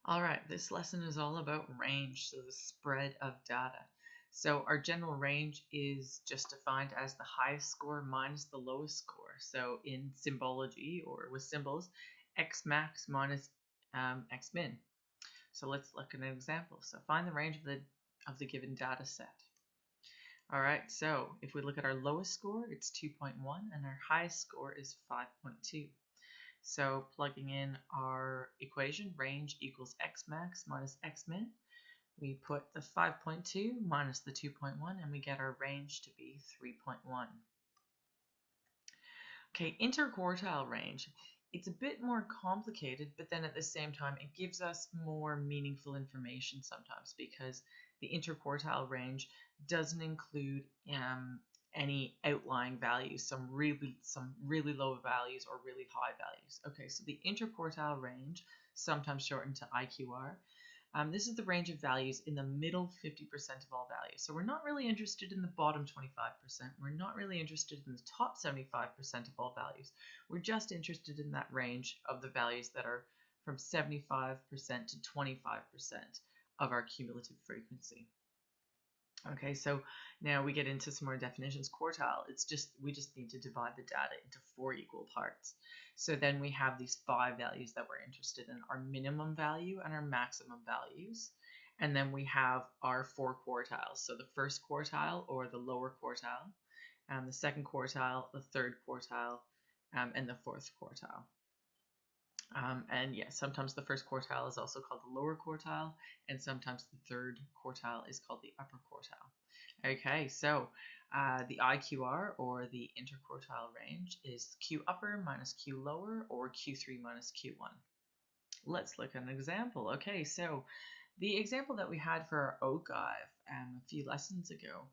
All right, this lesson is all about range, so the spread of data. So our general range is just defined as the highest score minus the lowest score. So in symbology or with symbols, x max minus x min. So let's look at an example. So find the range of the given data set. All right, so if we look at our lowest score, it's 2.1, and our highest score is 5.2. So plugging in our equation, range equals x max minus x min, we put the 5.2 minus the 2.1 and we get our range to be 3.1. Okay, interquartile range. It's a bit more complicated, but then at the same time, it gives us more meaningful information sometimes because the interquartile range doesn't include any outlying values, some really low values or really high values. Okay, so the interquartile range, sometimes shortened to IQR, this is the range of values in the middle 50% of all values. So we're not really interested in the bottom 25%. We're not really interested in the top 75% of all values. We're just interested in that range of the values that are from 75% to 25% of our cumulative frequency. Okay, so now we get into some more definitions. Quartile, we just need to divide the data into 4 equal parts. So then we have these 5 values that we're interested in, our minimum value and our maximum values. And then we have our 4 quartiles. So the first quartile or the lower quartile, the second quartile, the third quartile, and the fourth quartile. And yes, sometimes the first quartile is also called the lower quartile, and sometimes the third quartile is called the upper quartile. Okay, so the IQR or the interquartile range is Q upper minus Q lower or Q3 minus Q1. Let's look at an example. Okay, so the example that we had for our ogive a few lessons ago,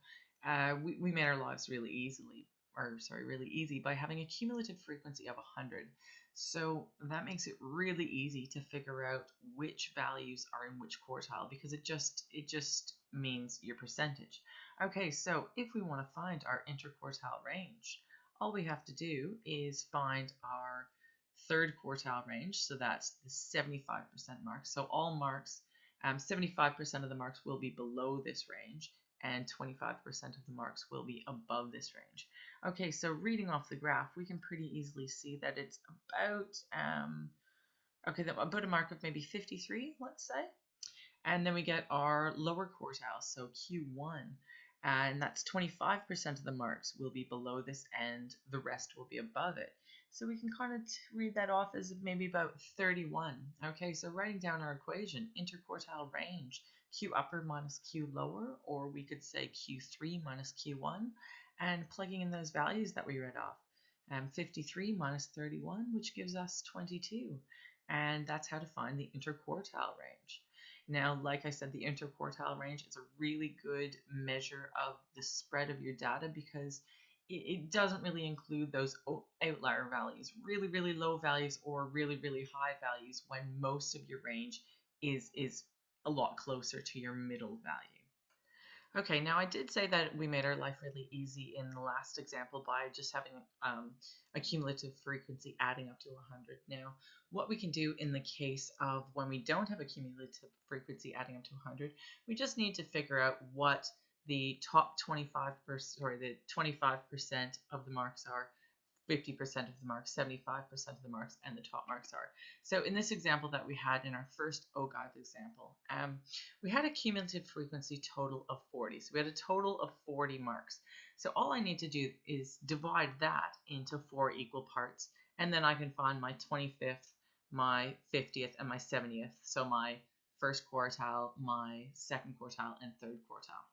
we made our lives really easy by having a cumulative frequency of 100. So that makes it really easy to figure out which values are in which quartile because it just means your percentage. Okay, so if we want to find our interquartile range, all we have to do is find our third quartile range, so that's the 75% mark. So all marks, 75% of the marks will be below this range, and 25% of the marks will be above this range. Okay, so reading off the graph, we can pretty easily see that it's about about a mark of maybe 53, let's say. And then we get our lower quartile, so Q1, and that's 25% of the marks will be below this and the rest will be above it. So we can kind of read that off as maybe about 31. Okay, so writing down our equation, interquartile range, Q upper minus Q lower, or we could say Q3 minus Q1, and plugging in those values that we read off. 53 minus 31, which gives us 22. And that's how to find the interquartile range. Now, like I said, the interquartile range is a really good measure of the spread of your data because it doesn't really include those outlier values, really, really low values or really, really high values when most of your range is a lot closer to your middle value. Okay, now I did say that we made our life really easy in the last example by just having a cumulative frequency adding up to 100. Now, what we can do in the case of when we don't have a cumulative frequency adding up to 100, we just need to figure out what the top 25% of the marks are, 50% of the marks, 75% of the marks, and the top marks are. So in this example that we had in our first ogive example, we had a cumulative frequency total of 40. So we had a total of 40 marks. So all I need to do is divide that into 4 equal parts, and then I can find my 25th, my 50th, and my 70th. So my first quartile, my second quartile, and third quartile.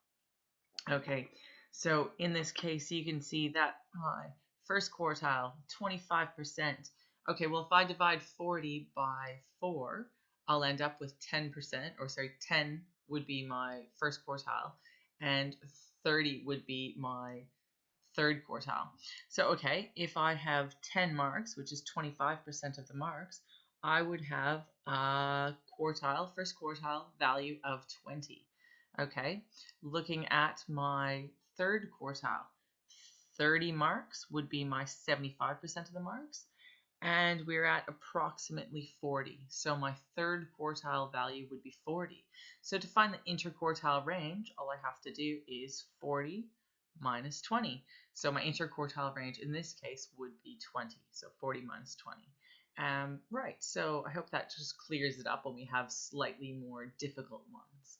Okay, so in this case, you can see that my first quartile, 25%. Okay, well, if I divide 40 by 4, I'll end up with 10%, or sorry, 10 would be my first quartile, and 30 would be my third quartile. So, okay, if I have 10 marks, which is 25% of the marks, I would have a first quartile value of 20. Okay, looking at my third quartile, 30 marks would be my 75% of the marks, and we're at approximately 40. So my third quartile value would be 40. So to find the interquartile range, all I have to do is 40 minus 20. So my interquartile range in this case would be 20. So 40 minus 20. Right, so I hope that just clears it up when we have slightly more difficult ones.